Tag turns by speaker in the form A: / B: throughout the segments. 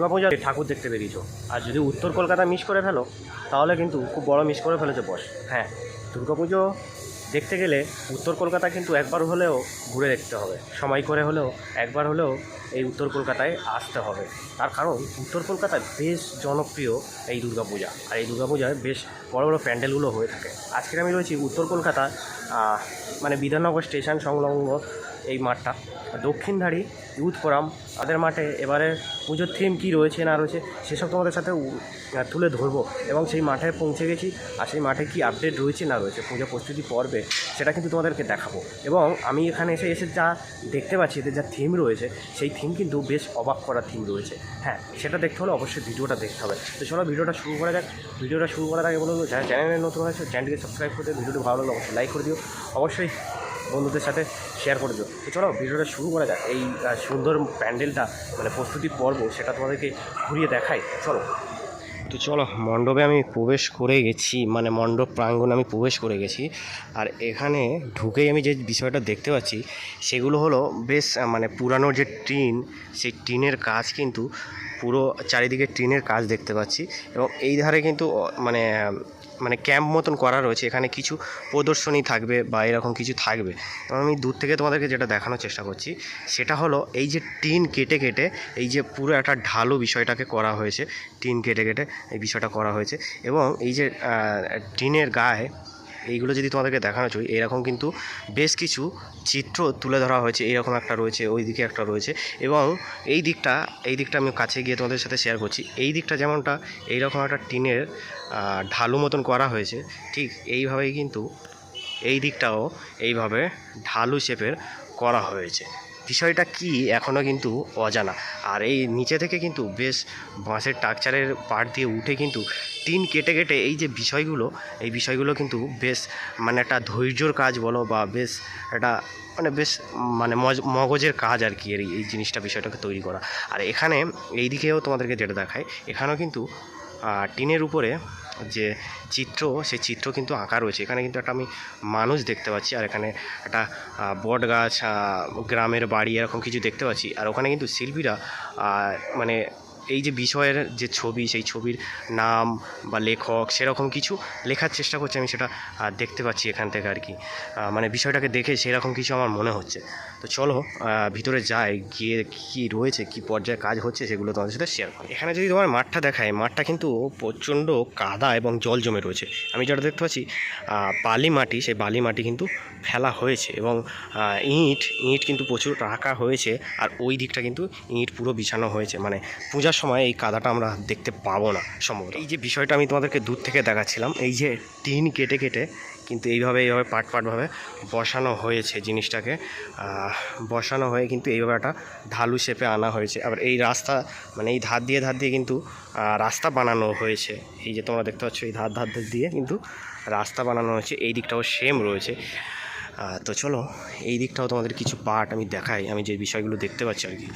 A: দুর্গাপূজা ঠাকুর দেখতে বেরিয়েছো, আর যদি উত্তর কলকাতা মিস করে ফেলো তাহলে কিন্তু খুব বড় মিস করে ফেলেছো বস। হ্যাঁ, দুর্গাপুজো দেখতে গেলে উত্তর কলকাতা কিন্তু একবার হলেও ঘুরে দেখতে হবে, সময় করে হলেও একবার হলেও এই উত্তর কলকাতায় আসতে হবে। তার কারণ উত্তর কলকাতায় বেশ জনপ্রিয় এই দুর্গাপূজা, আর এই দুর্গাপূজায় বেশ বড় বড় প্যান্ডেলগুলো হয়ে থাকে। আজকে আমি রয়েছি উত্তর কলকাতা, মানে বিধাননগর স্টেশন সংলগ্ন এই মাঠটা, দক্ষিণধারী ইউথ ফোরাম তাদের মাঠে। এবারে পুজোর থিম কী রয়েছে না রয়েছে সেসব তোমাদের সাথে তুলে ধরবো, এবং সেই মাঠে পৌঁছে গেছি, আর সেই মাঠে কী আপডেট রয়েছে না রয়েছে পুজো প্রস্তুতি পর্বে সেটা কিন্তু তোমাদেরকে দেখাবো। এবং আমি এখানে এসে যা দেখতে পাচ্ছি এতে যা থিম রয়েছে সেই থিম কিন্তু বেশ অবাক করা থিম রয়েছে। হ্যাঁ, সেটা দেখতে হলে অবশ্যই ভিডিওটা দেখতে হবে। তো চলো ভিডিওটা শুরু করা যাক। ভিডিওটা শুরু করার আগে বলবো, যারা চ্যানেলে নতুন হয়েছে চ্যানেলটিকে সাবস্ক্রাইব করে দিও, ভিডিওটি ভালো লাগলে অবশ্যই লাইক করে দিও, অবশ্যই বন্ধুদের সাথে শেয়ার করে দিও। তো চলো ভিডিওটা শুরু করা যাক। এই সুন্দর প্যান্ডেলটা মানে প্রস্তুতি পর্ব সেটা তোমাদেরকে ঘুরিয়ে দেখাই, চলো। তো চলো, মণ্ডপে আমি প্রবেশ করে গেছি, মানে মণ্ডপ প্রাঙ্গণে আমি প্রবেশ করে গেছি। আর এখানে ঢুকেই আমি যে বিষয়টা দেখতে পাচ্ছি সেগুলো হলো বেশ মানে পুরানো যে টিন, সেই টিনের কাজ কিন্তু পুরো চারিদিকে টিনের কাজ দেখতে পাচ্ছি। এবং এই ধারে কিন্তু মানে মানে ক্যাম্প মতন করা রয়েছে, এখানে কিছু প্রদর্শনী থাকবে বা এরকম কিছু থাকবে। এবং আমি দূর থেকে তোমাদেরকে যেটা দেখানোর চেষ্টা করছি সেটা হলো এই যে টিন কেটে কেটে এই যে পুরো একটা ঢালু বিষয়টাকে করা হয়েছে, টিন কেটে কেটে এই বিষয়টা করা হয়েছে। এবং এই যে টিনের গায়ে এইগুলো যদি তোমাদেরকে দেখানো চাই, এরকম কিন্তু বেশ কিছু চিত্র তুলে ধরা হয়েছে। এইরকম একটা রয়েছে, ওই দিকে একটা রয়েছে, এবং এই দিকটা আমি কাছে গিয়ে তোমাদের সাথে শেয়ার করছি। এই দিকটা যেমনটা এইরকম একটা টিনের ঢালু মতন করা হয়েছে, ঠিক এইভাবেই কিন্তু এই দিকটাও এইভাবে ঢালু শেপের করা হয়েছে। বিষয়টা কি এখনও কিন্তু অজানা। আর এই নিচে থেকে কিন্তু বেশ বাঁশের টাকচারের পাড় দিয়ে উঠে কিন্তু টিন কেটে কেটে এই যে বিষয়গুলো, এই বিষয়গুলো কিন্তু বেশ মানে একটা ধৈর্যর কাজ বলো বা বেশ একটা মানে বেশ মানে মগজের কাজ আর কি এই জিনিসটা, বিষয়টাকে তৈরি করা। আর এখানে এই দিকেও তোমাদেরকে যেটা দেখায়, এখানেও কিন্তু টিনের উপরে যে চিত্র, সেই চিত্র কিন্তু আঁকা রয়েছে। এখানে কিন্তু একটা আমি মানুষ দেখতে পাচ্ছি, আর এখানে একটা বট গাছ, গ্রামের বাড়ি এরকম কিছু দেখতে পাচ্ছি। আর ওখানে কিন্তু শিল্পীরা মানে এই যে বিষয়ের যে ছবি, সেই ছবির নাম বা লেখক সেরকম কিছু লেখার চেষ্টা করছে, আমি সেটা দেখতে পাচ্ছি এখান থেকে আর কি। মানে বিষয়টাকে দেখে সেরকম কিছু আমার মনে হচ্ছে। তো চলো ভিতরে যাই, গিয়ে কী রয়েছে, কী পর্যায়ে কাজ হচ্ছে সেগুলো তোমাদের সাথে শেয়ার করি। এখানে যদি তোমার মাঠটা দেখায়, মাঠটা কিন্তু প্রচণ্ড কাদা এবং জল জমে রয়েছে। আমি যেটা দেখতে পাচ্ছি বালি মাটি, সেই বালি মাটি কিন্তু ফেলা হয়েছে, এবং ইট কিন্তু প্রচুর রাখা হয়েছে। আর ওই দিকটা কিন্তু ইট পুরো বিছানো হয়েছে, মানে পূজার সময় এই কাদাটা আমরা দেখতে পাবো না সম্ভবত। এই যে বিষয়টা আমি তোমাদেরকে দূর থেকে দেখাচ্ছিলাম, এই যে টিন কেটে কেটে কিন্তু এইভাবে পাটভাবে বসানো হয়েছে জিনিসটাকে, বসানো হয়ে কিন্তু এইভাবে একটা ঢালু শেপে আনা হয়েছে। আবার এই রাস্তা মানে এই ধার দিয়ে কিন্তু রাস্তা বানানো হয়েছে। এই যে তোমরা দেখতে পাচ্ছ এই ধার দিয়ে কিন্তু রাস্তা বানানো হয়েছে, এই দিকটাও সেম রয়েছে। তো চলো এই দিকটাও তোমাদের কিছু পার্ট আমি দেখাই, আমি যে বিষয়গুলো দেখতে পাচ্ছি আর কি।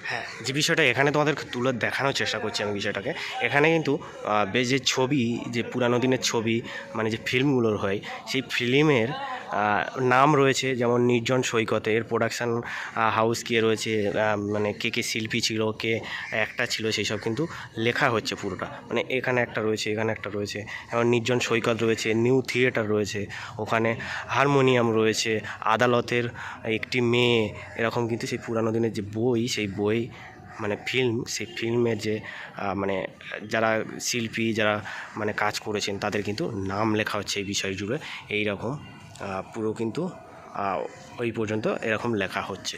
A: হ্যাঁ, যে বিষয়টা এখানে তোমাদেরকে তুলে দেখানোর চেষ্টা করছি আমি বিষয়টাকে, এখানে কিন্তু বেশ যে ছবি, যে পুরানো দিনের ছবি মানে যে ফিল্মগুলোর হয়, সেই ফিল্মের নাম রয়েছে, যেমন নির্জন সৈকতে এর প্রোডাকশান হাউস কে রয়েছে, মানে কে শিল্পী ছিল, কে একটা ছিল, সেই সব কিন্তু লেখা হচ্ছে পুরোটা। মানে এখানে একটা রয়েছে, এখানে একটা রয়েছে, এবং নির্জন সৈকত রয়েছে, নিউ থিয়েটার রয়েছে, ওখানে হারমোনিয়াম রয়েছে, আদালতের একটি মেয়ে, এরকম কিন্তু সেই পুরানো দিনের যে বই, সেই বই মানে ফিল্ম, সেই ফিল্মের যে মানে যারা শিল্পী, যারা মানে কাজ করেছেন তাদের কিন্তু নাম লেখা হচ্ছে এই বিষয় জুড়ে। এইরকম পুরো কিন্তু ওই পর্যন্ত এরকম লেখা হচ্ছে।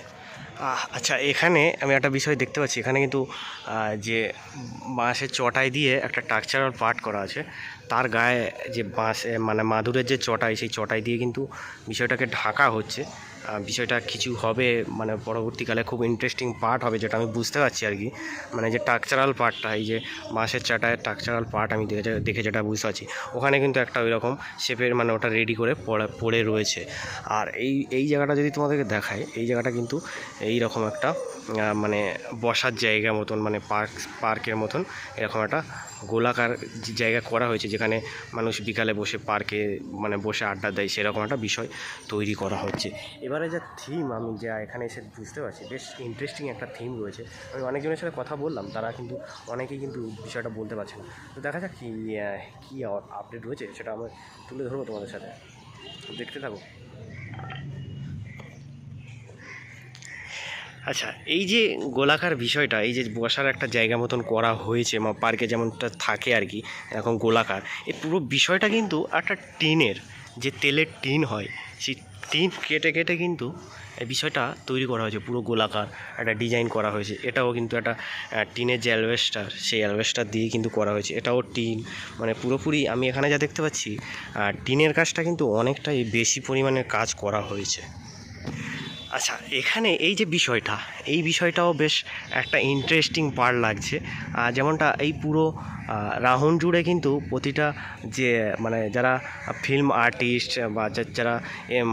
A: আচ্ছা, এখানে আমি একটা বিষয় দেখতে পাচ্ছি, এখানে কিন্তু যে বাঁশের চটাই দিয়ে একটা টাকচারাল পার্ট করা আছে, তার গায়ে যে বাঁশে মানে মাদুরের যে চটাই, সেই চটাই দিয়ে কিন্তু বিষয়টাকে ঢাকা হচ্ছে। বিষয়টা কিছু হবে মানে পরবর্তীকালে খুব ইন্টারেস্টিং পার্ট হবে, যেটা আমি বুঝতে পারছি আর কি। মানে যে টাকচারাল পার্টটা, এই যে বাঁশের চাটায়ের টাকচারাল পার্ট আমি দেখে যেটা বুঝতে পারছি, ওখানে কিন্তু একটা ওই রকম শেপের মানে ওটা রেডি করে পড়ে রয়েছে। আর এই জায়গাটা যদি তোমাদেরকে দেখায়, এই জায়গাটা কিন্তু এই রকম একটা মানে বসার জায়গা মতন, মানে পার্কের মতন এরকম একটা গোলাকার জায়গা করা হয়েছে, যেখানে মানুষ বিকালে বসে পার্কে মানে বসে আড্ডা দেয়, সেরকম একটা বিষয় তৈরি করা হচ্ছে। এবারে যা থিম আমি যা এখানে এসে বুঝতে পারছি, বেশ ইন্টারেস্টিং একটা থিম রয়েছে। আমি অনেকজনের সাথে কথা বললাম, তারা কিন্তু অনেকেই কিন্তু বিষয়টা বলতে পারছে না। তো দেখা যাক কী আপডেট রয়েছে, সেটা আমি তুলে ধরবো তোমাদের সাথে, দেখতে থাকো। আচ্ছা, এই যে গোলাকার বিষয়টা, এই যে বসার একটা জায়গা মতন করা হয়েছে পার্কে যেমনটা থাকে আর কি, এখন গোলাকার, এই পুরো বিষয়টা কিন্তু একটা টিনের, যে তেলের টিন হয়, সেই টিন কেটে কেটে কিন্তু এই বিষয়টা তৈরি করা হয়েছে, পুরো গোলাকার একটা ডিজাইন করা হয়েছে। এটাও কিন্তু একটা টিনের যে অ্যালবেস্টার, সেই অ্যালবেস্টার দিয়ে কিন্তু করা হয়েছে, এটাও টিন, মানে পুরোপুরি আমি এখানে যা দেখতে পাচ্ছি টিনের কাজটা কিন্তু অনেকটাই বেশি পরিমাণের কাজ করা হয়েছে। আচ্ছা, এখানে এই যে বিষয়টা, এই বিষয়টাও বেশ একটা ইন্টারেস্টিং পার্ট লাগছে। যেমনটা এই পুরো রাউন্ড জুড়ে কিন্তু প্রতিটা যে মানে যারা ফিল্ম আর্টিস্ট বা যারা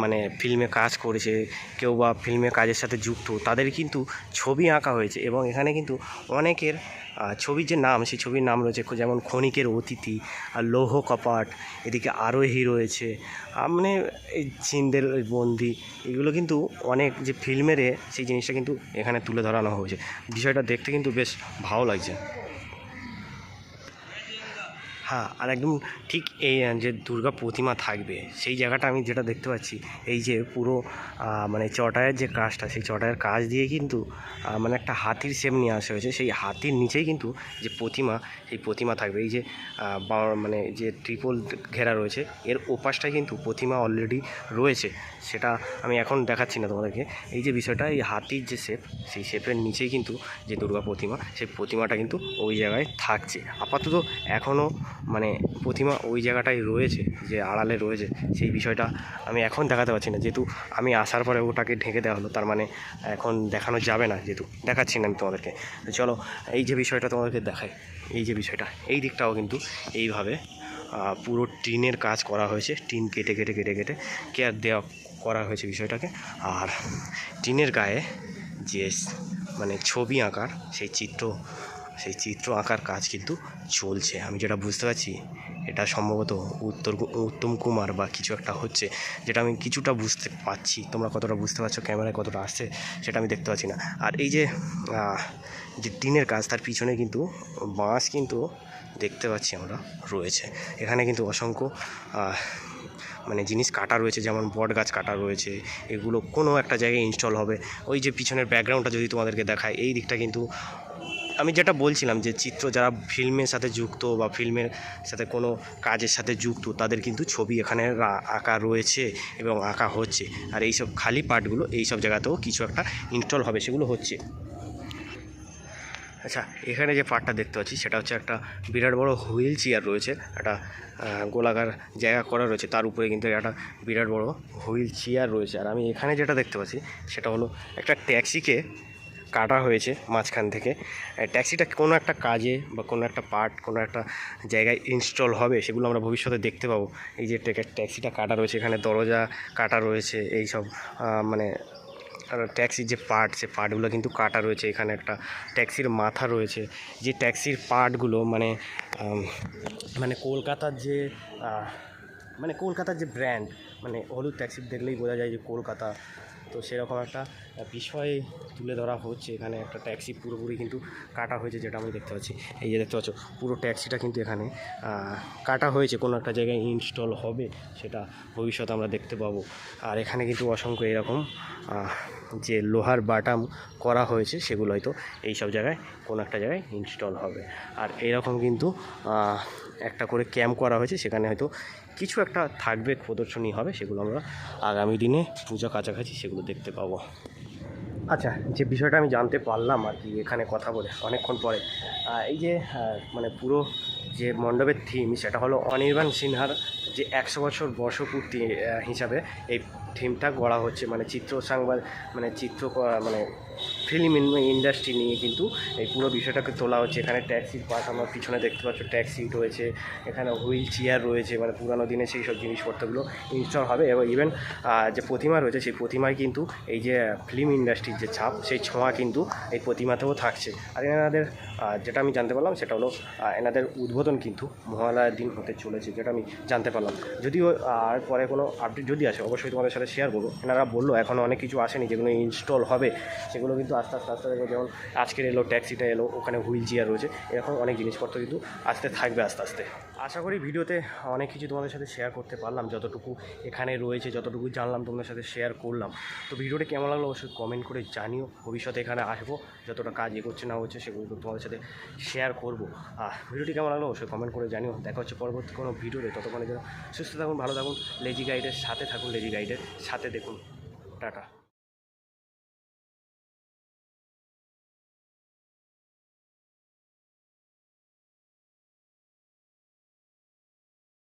A: মানে ফিল্মে কাজ করেছে, কেউ বা ফিল্মে কাজের সাথে যুক্ত, তাদের কিন্তু ছবি আঁকা হয়েছে। এবং এখানে কিন্তু অনেকের ছবির যে নাম, সেই ছবির নাম রয়েছে, যেমন ক্ষণিকের অতিথি, আর লৌহ কপাট, এদিকে আরোহী রয়েছে, মানে এই জিন্দের বন্দি, এগুলো কিন্তু অনেক যে ফিল্মের সেই জিনিসটা কিন্তু এখানে তুলে ধরানো হয়েছে। বিষয়টা দেখতে কিন্তু বেশ ভালো লাগছে। হ্যাঁ, আর একদম ঠিক এই যে দুর্গা প্রতিমা থাকবে, সেই জায়গাটা আমি যেটা দেখতে পাচ্ছি, এই যে পুরো মানে চটায়ের যে কাজটা, সেই চটায়ের কাজ দিয়ে কিন্তু মানে একটা হাতির শেপ নিয়ে আসা হয়েছে। সেই হাতির নিচেই কিন্তু যে প্রতিমা, সেই প্রতিমা থাকবে। এই যে মানে যে ট্রিপল ঘেরা রয়েছে, এর ওপাশটায় কিন্তু প্রতিমা অলরেডি রয়েছে, সেটা আমি এখন দেখাচ্ছি না তোমাদেরকে। এই যে বিষয়টা, এই হাতির যে শেপ, সেই শেপের নিচেই কিন্তু যে দুর্গা প্রতিমা, সেই প্রতিমাটা কিন্তু ওই জায়গায় থাকছে। আপাতত এখনও মানে প্রতিমা ওই জায়গাটাই রয়েছে, যে আড়ালে রয়েছে, সেই বিষয়টা আমি এখন দেখাতে পারছি না, যেহেতু আমি আসার পরে ওটাকে ঢেকে দেওয়া হলো, তার মানে এখন দেখানো যাবে না, যেহেতু দেখাচ্ছি না আমি তোমাদেরকে। তো চলো, এই যে বিষয়টা তোমাদেরকে দেখাই, এই যে বিষয়টা, এই দিকটাও কিন্তু এইভাবে পুরো টিনের কাজ করা হয়েছে, টিন কেটে কেটে কেটে কেটে কেয়ার দেওয়া করা হয়েছে বিষয়টাকে। আর টিনের গায়ে যে মানে ছবি আঁকার সেই চিত্র আঁকার কাজ কিন্তু চলছে। আমি যেটা বুঝতে পারছি, এটা সম্ভবত উত্তম কুমার বা কিছু একটা হচ্ছে, যেটা আমি কিছুটা বুঝতে পারছি। তোমরা কতটা বুঝতে পারছো, ক্যামেরায় কতটা আসছে, সেটা আমি দেখতে পাচ্ছি না। আর এই যে টিনের কাজ, তার পিছনে কিন্তু বাঁশ কিন্তু দেখতে পাচ্ছি আমরা রয়েছে। এখানে কিন্তু অসংখ্য মানে জিনিস কাটা রয়েছে, যেমন বট গাছ কাটা রয়েছে, এগুলো কোনো একটা জায়গায় ইনস্টল হবে। ওই যে পিছনের ব্যাকগ্রাউন্ডটা যদি তোমাদেরকে দেখায়, এই দিকটা কিন্তু আমি যেটা বলছিলাম, যে চিত্র যারা ফিল্মের সাথে যুক্ত বা ফিল্মের সাথে কোনো কাজের সাথে যুক্ত, তাদের কিন্তু ছবি এখানে আঁকা রয়েছে এবং আঁকা হচ্ছে। আর এইসব খালি পার্টগুলো এইসব জায়গাতেও কিছু একটা ইনস্টল হবে, সেগুলো হচ্ছে। আচ্ছা, এখানে যে পার্টটা দেখতে পাচ্ছি, সেটা হচ্ছে একটা বিরাট বড় হুইল চেয়ার রয়েছে, একটা গোলাকার জায়গা করা রয়েছে, তার উপরে কিন্তু একটা বিরাট বড় হুইল চেয়ার রয়েছে। আর আমি এখানে যেটা দেখতে পাচ্ছি, সেটা হলো একটা ট্যাক্সিকে কাটা হয়েছে মাঝখান থেকে। ট্যাক্সিটা কোনো একটা কাজে বা কোনো একটা পার্ট কোনো একটা জায়গায় ইনস্টল হবে, সেগুলো আমরা ভবিষ্যতে দেখতে পাবো। এই যে ট্যাক্সিটা কাটা রয়েছে, এখানে দরজা কাটা রয়েছে, এই সব মানে আর ট্যাক্সির যে পার্ট, সে পার্টগুলো কিন্তু কাটা রয়েছে। এখানে একটা ট্যাক্সির মাথা রয়েছে, যে ট্যাক্সির পার্টগুলো মানে মানে কলকাতার যে মানে কলকাতার যে ব্র্যান্ড, মানে হলুদ ট্যাক্সি দেখলেই বোঝা যায় যে কলকাতা, তো সেরকম একটা বিষয় তুলে ধরা হচ্ছে। এখানে একটা ট্যাক্সি পুরোপুরি কিন্তু কাটা হয়েছে, যেটা আমি দেখতে পাচ্ছি। এই যে দেখতে পাচ্ছ, পুরো ট্যাক্সিটা কিন্তু এখানে কাটা হয়েছে, কোনো একটা জায়গায় ইনস্টল হবে, সেটা ভবিষ্যতে আমরা দেখতে পাবো। আর এখানে কিন্তু অসংখ্য এরকম যে লোহার বাটাম করা হয়েছে, সেগুলো হয়তো এই সব জায়গায় কোনো একটা জায়গায় ইনস্টল হবে। আর এরকম কিন্তু একটা করে ক্যাম্প করা হয়েছে, সেখানে হয়তো কিছু একটা থাকবে, প্রদর্শনী হবে, সেগুলো আমরা আগামী দিনে পূজা কাছাকাছি সেগুলো দেখতে পাবো। আচ্ছা, যে বিষয়টা আমি জানতে পারলাম আর কি এখানে কথা বলে অনেকক্ষণ পরে, এই যে মানে পুরো যে মণ্ডপের থিম, সেটা হলো অনির্বাণ সিনহার যে 100 বছর বর্ষপূর্তি হিসাবে এই থিমটা গড়া হচ্ছে। মানে চিত্র মানে ফিল্ম ইন্ডাস্ট্রি নিয়ে কিন্তু এই পুরো বিষয়টাকে তোলা হচ্ছে। এখানে ট্যাক্সির পার্ট আমার পিছনে দেখতে পাচ্ছ, ট্যাক্সি রয়েছে, এখানে হুইল চেয়ার রয়েছে, মানে পুরানো দিনে সেই সব জিনিসপত্রগুলো ইনস্টল হবে। এবং ইভেন যে প্রতিমা রয়েছে সেই প্রতিমায় কিন্তু এই যে ফিল্ম ইন্ডাস্ট্রির যে ছাপ সেই ছোঁয়া কিন্তু এই প্রতিমাতেও থাকছে। আর এনাদের যেটা আমি জানতে পারলাম সেটা হলো এনাদের উদ্বোধন কিন্তু মহালয়ার দিন হতে চলেছে, যেটা আমি জানতে পারলাম। যদিও আর পরে কোনো আপডেট যদি আসে অবশ্যই তোমাদের সাথে শেয়ার করবো। এনারা বললো এখনও অনেক কিছু আসেনি যেগুলো ইনস্টল হবে, সেগুলো কিন্তু আস্তে আস্তে আস্তে আস্তে, যেমন আজকের এলো ট্যাক্সিটা এলো, ওখানে হুইল চেয়ার রয়েছে, এরকম অনেক জিনিসপত্র কিন্তু আসতে থাকবে আস্তে আস্তে। আশা করি ভিডিওতে অনেক কিছু তোমাদের সাথে শেয়ার করতে পারলাম, যতটুকু এখানে রয়েছে যতটুকু জানলাম তোমাদের সাথে শেয়ার করলাম। তো ভিডিওটা কেমন লাগলো অবশ্যই কমেন্ট করে জানিও। ভবিষ্যতে এখানে আসবো, যতটা কাজ এগোচ্ছে না হচ্ছে সেগুলো তোমাদের সাথে শেয়ার করবো। ভিডিওটি কেমন লাগলো অবশ্যই কমেন্ট করে জানিও। দেখা হচ্ছে পরবর্তী কোনো ভিডিওতে, ততক্ষণে যেন সুস্থ থাকুন, ভালো থাকুন, লেজি গাইডের সাথে থাকুন, লেজি গাইডের সাথে দেখুন। টাটা।